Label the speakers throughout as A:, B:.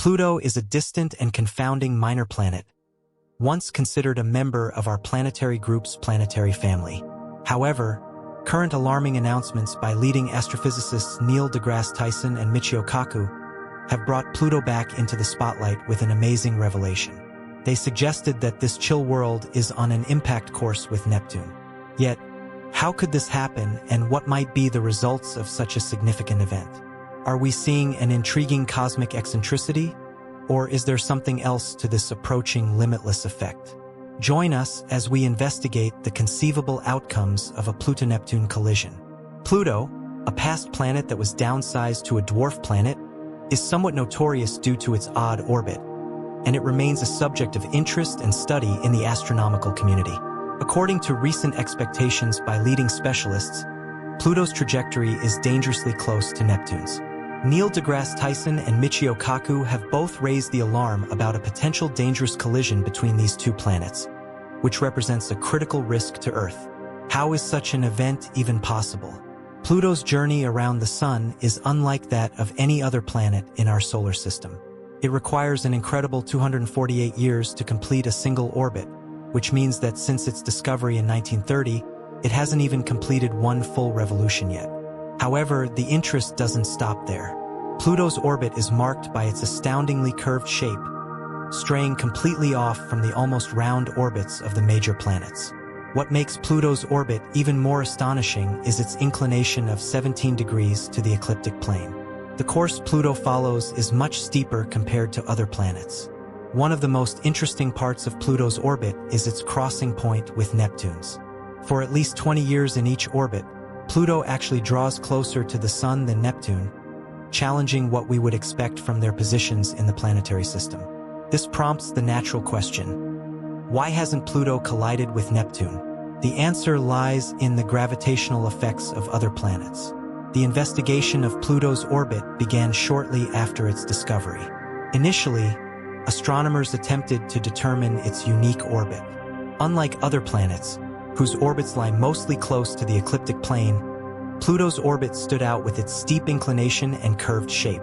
A: Pluto is a distant and confounding minor planet, once considered a member of our planetary group's planetary family. However, current alarming announcements by leading astrophysicists Neil deGrasse Tyson and Michio Kaku have brought Pluto back into the spotlight with an amazing revelation. They suggested that this chill world is on an impact course with Neptune. Yet, how could this happen, and what might be the results of such a significant event? Are we seeing an intriguing cosmic eccentricity, or is there something else to this approaching limitless effect? Join us as we investigate the conceivable outcomes of a Pluto-Neptune collision. Pluto, a past planet that was downsized to a dwarf planet, is somewhat notorious due to its odd orbit, and it remains a subject of interest and study in the astronomical community. According to recent expectations by leading specialists, Pluto's trajectory is dangerously close to Neptune's. Neil deGrasse Tyson and Michio Kaku have both raised the alarm about a potential dangerous collision between these two planets, which represents a critical risk to Earth. How is such an event even possible? Pluto's journey around the Sun is unlike that of any other planet in our solar system. It requires an incredible 248 years to complete a single orbit, which means that since its discovery in 1930, it hasn't even completed one full revolution yet. However, the interest doesn't stop there. Pluto's orbit is marked by its astoundingly curved shape, straying completely off from the almost round orbits of the major planets. What makes Pluto's orbit even more astonishing is its inclination of 17 degrees to the ecliptic plane. The course Pluto follows is much steeper compared to other planets. One of the most interesting parts of Pluto's orbit is its crossing point with Neptune's. For at least 20 years in each orbit, Pluto actually draws closer to the Sun than Neptune, challenging what we would expect from their positions in the planetary system. This prompts the natural question: why hasn't Pluto collided with Neptune? The answer lies in the gravitational effects of other planets. The investigation of Pluto's orbit began shortly after its discovery. Initially, astronomers attempted to determine its unique orbit. Unlike other planets, whose orbits lie mostly close to the ecliptic plane, Pluto's orbit stood out with its steep inclination and curved shape.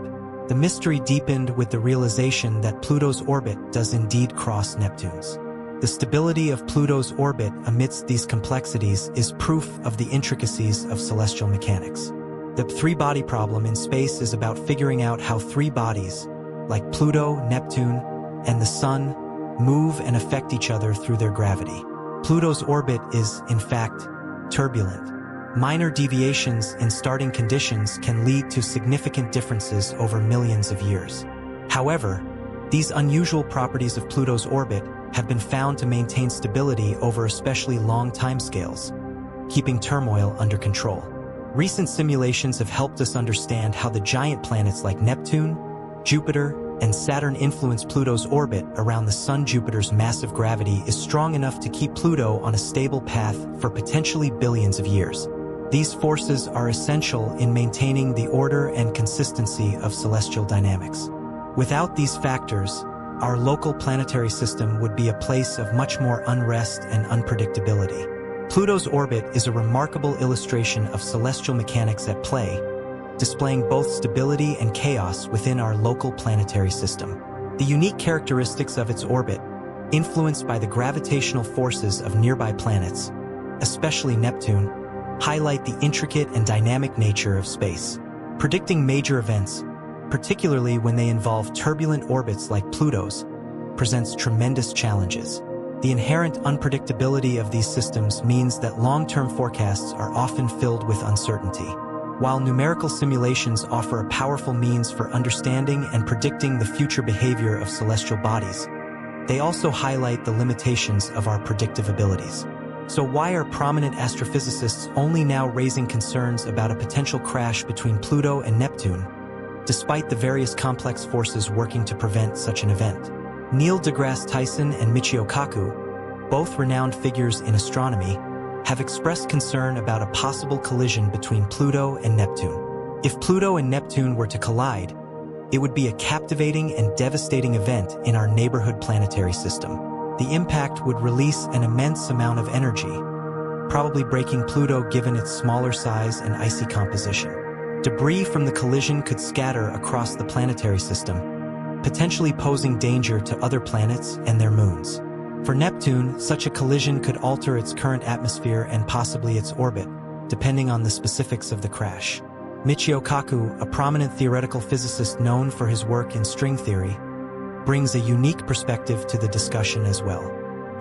A: The mystery deepened with the realization that Pluto's orbit does indeed cross Neptune's. The stability of Pluto's orbit amidst these complexities is proof of the intricacies of celestial mechanics. The three-body problem in space is about figuring out how three bodies, like Pluto, Neptune, and the Sun, move and affect each other through their gravity. Pluto's orbit is, in fact, turbulent. Minor deviations in starting conditions can lead to significant differences over millions of years. However, these unusual properties of Pluto's orbit have been found to maintain stability over especially long timescales, keeping turmoil under control. Recent simulations have helped us understand how the giant planets like Neptune, Jupiter, and Saturn influence Pluto's orbit around the Sun. Jupiter's massive gravity is strong enough to keep Pluto on a stable path for potentially billions of years. These forces are essential in maintaining the order and consistency of celestial dynamics. Without these factors, our local planetary system would be a place of much more unrest and unpredictability. Pluto's orbit is a remarkable illustration of celestial mechanics at play, displaying both stability and chaos within our local planetary system. The unique characteristics of its orbit, influenced by the gravitational forces of nearby planets, especially Neptune, highlight the intricate and dynamic nature of space. Predicting major events, particularly when they involve turbulent orbits like Pluto's, presents tremendous challenges. The inherent unpredictability of these systems means that long-term forecasts are often filled with uncertainty. While numerical simulations offer a powerful means for understanding and predicting the future behavior of celestial bodies, they also highlight the limitations of our predictive abilities. So why are prominent astrophysicists only now raising concerns about a potential crash between Pluto and Neptune, despite the various complex forces working to prevent such an event? Neil deGrasse Tyson and Michio Kaku, both renowned figures in astronomy, have expressed concern about a possible collision between Pluto and Neptune. If Pluto and Neptune were to collide, it would be a captivating and devastating event in our neighborhood planetary system. The impact would release an immense amount of energy, probably breaking Pluto given its smaller size and icy composition. Debris from the collision could scatter across the planetary system, potentially posing danger to other planets and their moons. For Neptune, such a collision could alter its current atmosphere and possibly its orbit, depending on the specifics of the crash. Michio Kaku, a prominent theoretical physicist known for his work in string theory, brings a unique perspective to the discussion as well.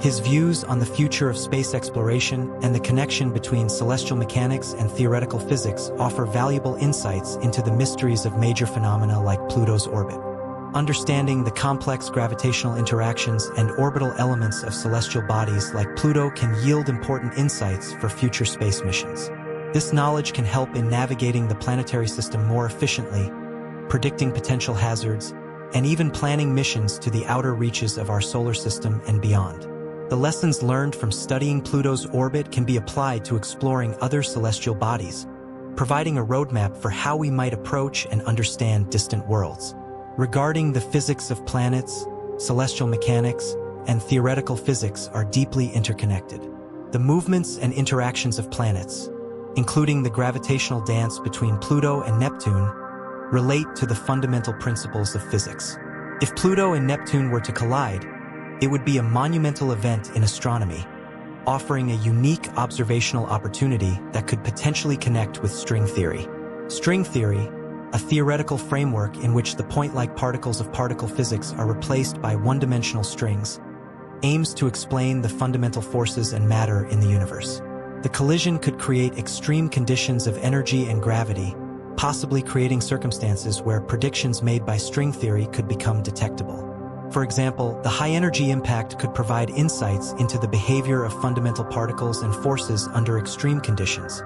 A: His views on the future of space exploration and the connection between celestial mechanics and theoretical physics offer valuable insights into the mysteries of major phenomena like Pluto's orbit. Understanding the complex gravitational interactions and orbital elements of celestial bodies like Pluto can yield important insights for future space missions. This knowledge can help in navigating the planetary system more efficiently, predicting potential hazards, and even planning missions to the outer reaches of our solar system and beyond. The lessons learned from studying Pluto's orbit can be applied to exploring other celestial bodies, providing a roadmap for how we might approach and understand distant worlds. Regarding the physics of planets, celestial mechanics, and theoretical physics are deeply interconnected. The movements and interactions of planets, including the gravitational dance between Pluto and Neptune, relate to the fundamental principles of physics. If Pluto and Neptune were to collide, it would be a monumental event in astronomy, offering a unique observational opportunity that could potentially connect with string theory. String theory, a theoretical framework in which the point-like particles of particle physics are replaced by one-dimensional strings, aims to explain the fundamental forces and matter in the universe. The collision could create extreme conditions of energy and gravity, possibly creating circumstances where predictions made by string theory could become detectable. For example, the high-energy impact could provide insights into the behavior of fundamental particles and forces under extreme conditions,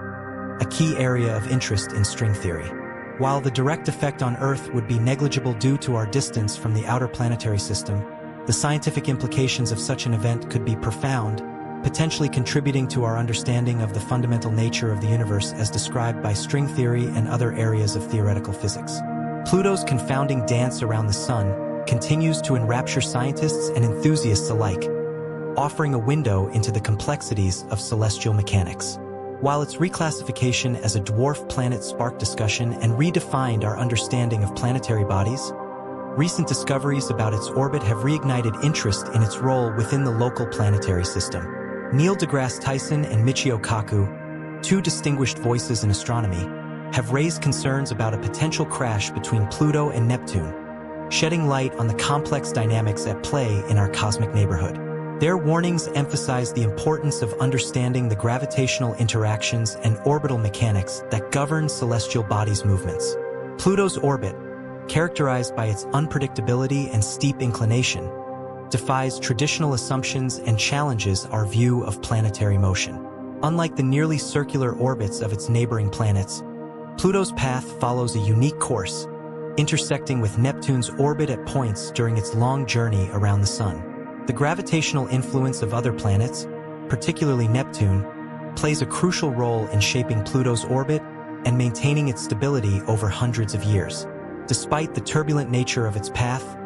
A: a key area of interest in string theory. While the direct effect on Earth would be negligible due to our distance from the outer planetary system, the scientific implications of such an event could be profound, potentially contributing to our understanding of the fundamental nature of the universe as described by string theory and other areas of theoretical physics. Pluto's confounding dance around the Sun continues to enrapture scientists and enthusiasts alike, offering a window into the complexities of celestial mechanics. While its reclassification as a dwarf planet sparked discussion and redefined our understanding of planetary bodies, recent discoveries about its orbit have reignited interest in its role within the local planetary system. Neil deGrasse Tyson and Michio Kaku, two distinguished voices in astronomy, have raised concerns about a potential crash between Pluto and Neptune, shedding light on the complex dynamics at play in our cosmic neighborhood. Their warnings emphasize the importance of understanding the gravitational interactions and orbital mechanics that govern celestial bodies' movements. Pluto's orbit, characterized by its unpredictability and steep inclination, defies traditional assumptions and challenges our view of planetary motion. Unlike the nearly circular orbits of its neighboring planets, Pluto's path follows a unique course, intersecting with Neptune's orbit at points during its long journey around the Sun. The gravitational influence of other planets, particularly Neptune, plays a crucial role in shaping Pluto's orbit and maintaining its stability over hundreds of years. Despite the turbulent nature of its path,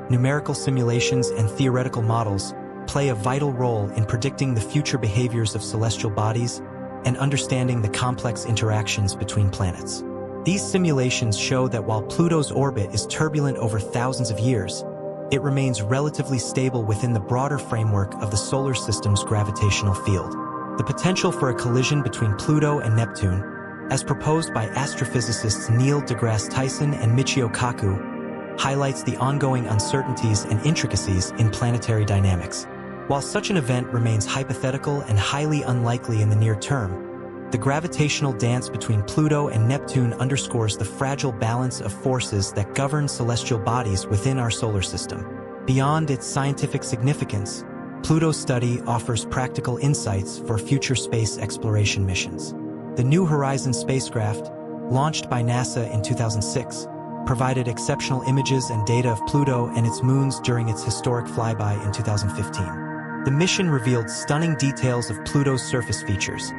A: numerical simulations and theoretical models play a vital role in predicting the future behaviors of celestial bodies and understanding the complex interactions between planets. These simulations show that while Pluto's orbit is turbulent over thousands of years, it remains relatively stable within the broader framework of the solar system's gravitational field. The potential for a collision between Pluto and Neptune, as proposed by astrophysicists Neil deGrasse Tyson and Michio Kaku, highlights the ongoing uncertainties and intricacies in planetary dynamics. While such an event remains hypothetical and highly unlikely in the near term, the gravitational dance between Pluto and Neptune underscores the fragile balance of forces that govern celestial bodies within our solar system. Beyond its scientific significance, Pluto's study offers practical insights for future space exploration missions. The New Horizons spacecraft, launched by NASA in 2006, provided exceptional images and data of Pluto and its moons during its historic flyby in 2015. The mission revealed stunning details of Pluto's surface features,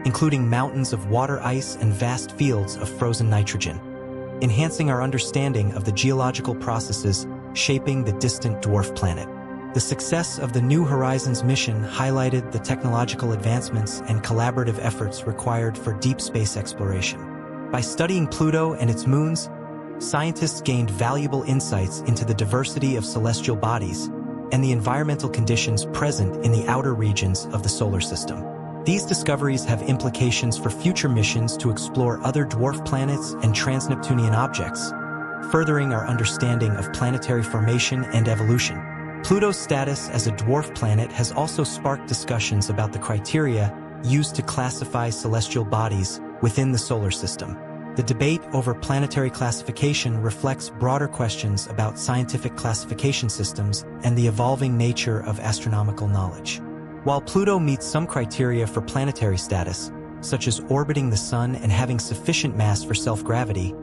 A: including mountains of water ice and vast fields of frozen nitrogen, enhancing our understanding of the geological processes shaping the distant dwarf planet. The success of the New Horizons mission highlighted the technological advancements and collaborative efforts required for deep space exploration. By studying Pluto and its moons, scientists gained valuable insights into the diversity of celestial bodies and the environmental conditions present in the outer regions of the solar system. These discoveries have implications for future missions to explore other dwarf planets and trans-Neptunian objects, furthering our understanding of planetary formation and evolution. Pluto's status as a dwarf planet has also sparked discussions about the criteria used to classify celestial bodies within the solar system. The debate over planetary classification reflects broader questions about scientific classification systems and the evolving nature of astronomical knowledge. While Pluto meets some criteria for planetary status, such as orbiting the Sun and having sufficient mass for self-gravity,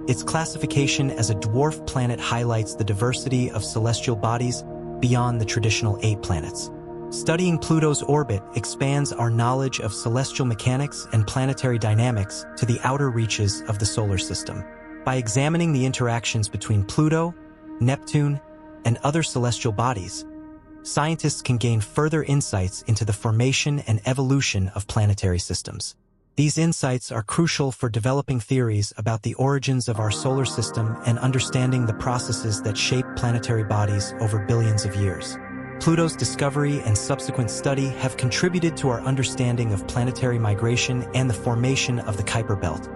A: its classification as a dwarf planet highlights the diversity of celestial bodies beyond the traditional 8 planets. Studying Pluto's orbit expands our knowledge of celestial mechanics and planetary dynamics to the outer reaches of the solar system. By examining the interactions between Pluto, Neptune, and other celestial bodies, scientists can gain further insights into the formation and evolution of planetary systems. These insights are crucial for developing theories about the origins of our solar system and understanding the processes that shape planetary bodies over billions of years. Pluto's discovery and subsequent study have contributed to our understanding of planetary migration and the formation of the Kuiper Belt,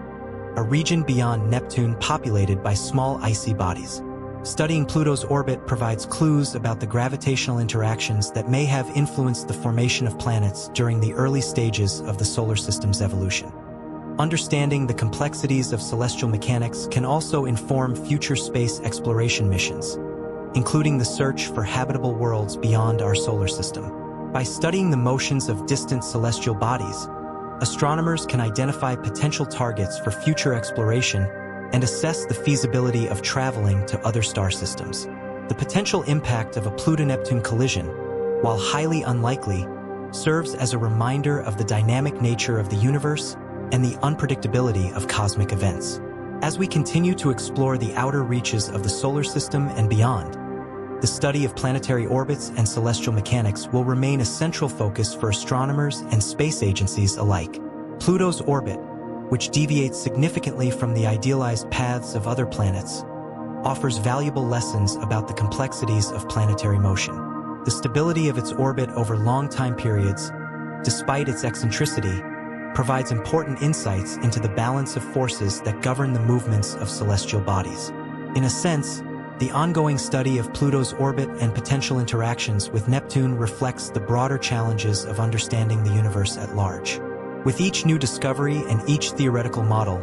A: a region beyond Neptune populated by small icy bodies. Studying Pluto's orbit provides clues about the gravitational interactions that may have influenced the formation of planets during the early stages of the solar system's evolution. Understanding the complexities of celestial mechanics can also inform future space exploration missions, including the search for habitable worlds beyond our solar system. By studying the motions of distant celestial bodies, astronomers can identify potential targets for future exploration and assess the feasibility of traveling to other star systems. The potential impact of a Pluto-Neptune collision, while highly unlikely, serves as a reminder of the dynamic nature of the universe and the unpredictability of cosmic events. As we continue to explore the outer reaches of the solar system and beyond, the study of planetary orbits and celestial mechanics will remain a central focus for astronomers and space agencies alike. Pluto's orbit, which deviates significantly from the idealized paths of other planets, offers valuable lessons about the complexities of planetary motion. The stability of its orbit over long time periods, despite its eccentricity, provides important insights into the balance of forces that govern the movements of celestial bodies. In a sense, the ongoing study of Pluto's orbit and potential interactions with Neptune reflects the broader challenges of understanding the universe at large. With each new discovery and each theoretical model,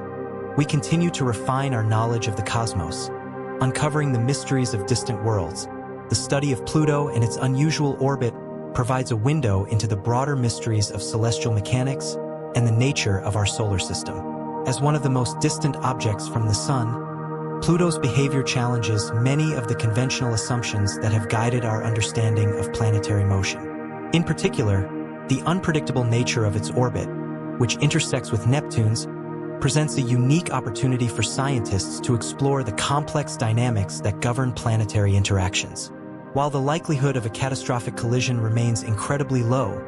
A: we continue to refine our knowledge of the cosmos, uncovering the mysteries of distant worlds. The study of Pluto and its unusual orbit provides a window into the broader mysteries of celestial mechanics and the nature of our solar system. As one of the most distant objects from the Sun, Pluto's behavior challenges many of the conventional assumptions that have guided our understanding of planetary motion. In particular, the unpredictable nature of its orbit, which intersects with Neptune's, presents a unique opportunity for scientists to explore the complex dynamics that govern planetary interactions. While the likelihood of a catastrophic collision remains incredibly low,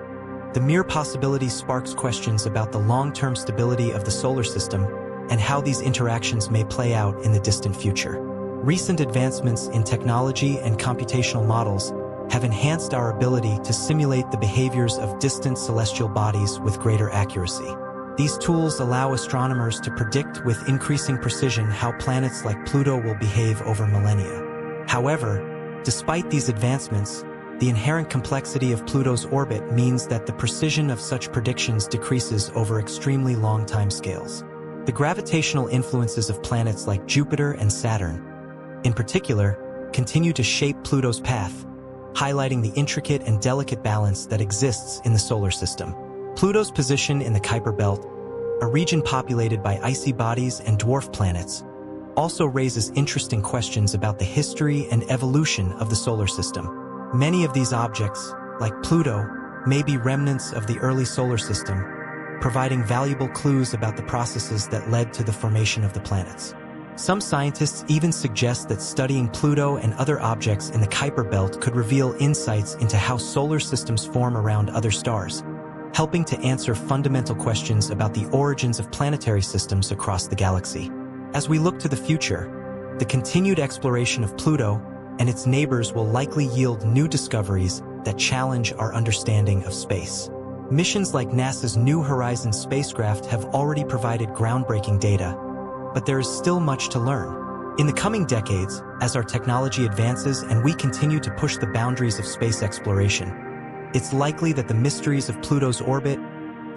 A: the mere possibility sparks questions about the long-term stability of the solar system and how these interactions may play out in the distant future. Recent advancements in technology and computational models have enhanced our ability to simulate the behaviors of distant celestial bodies with greater accuracy. These tools allow astronomers to predict with increasing precision how planets like Pluto will behave over millennia. However, despite these advancements, the inherent complexity of Pluto's orbit means that the precision of such predictions decreases over extremely long timescales. The gravitational influences of planets like Jupiter and Saturn, in particular, continue to shape Pluto's path, highlighting the intricate and delicate balance that exists in the solar system. Pluto's position in the Kuiper Belt, a region populated by icy bodies and dwarf planets, also raises interesting questions about the history and evolution of the solar system. Many of these objects, like Pluto, may be remnants of the early solar system, providing valuable clues about the processes that led to the formation of the planets. Some scientists even suggest that studying Pluto and other objects in the Kuiper Belt could reveal insights into how solar systems form around other stars, helping to answer fundamental questions about the origins of planetary systems across the galaxy. As we look to the future, The continued exploration of Pluto and its neighbors will likely yield new discoveries that challenge our understanding of space. Missions like NASA's New Horizons spacecraft have already provided groundbreaking data, but there is still much to learn. In the coming decades, as our technology advances and we continue to push the boundaries of space exploration, it's likely that the mysteries of Pluto's orbit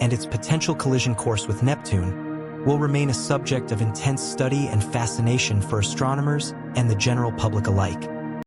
A: and its potential collision course with Neptune will remain a subject of intense study and fascination for astronomers and the general public alike.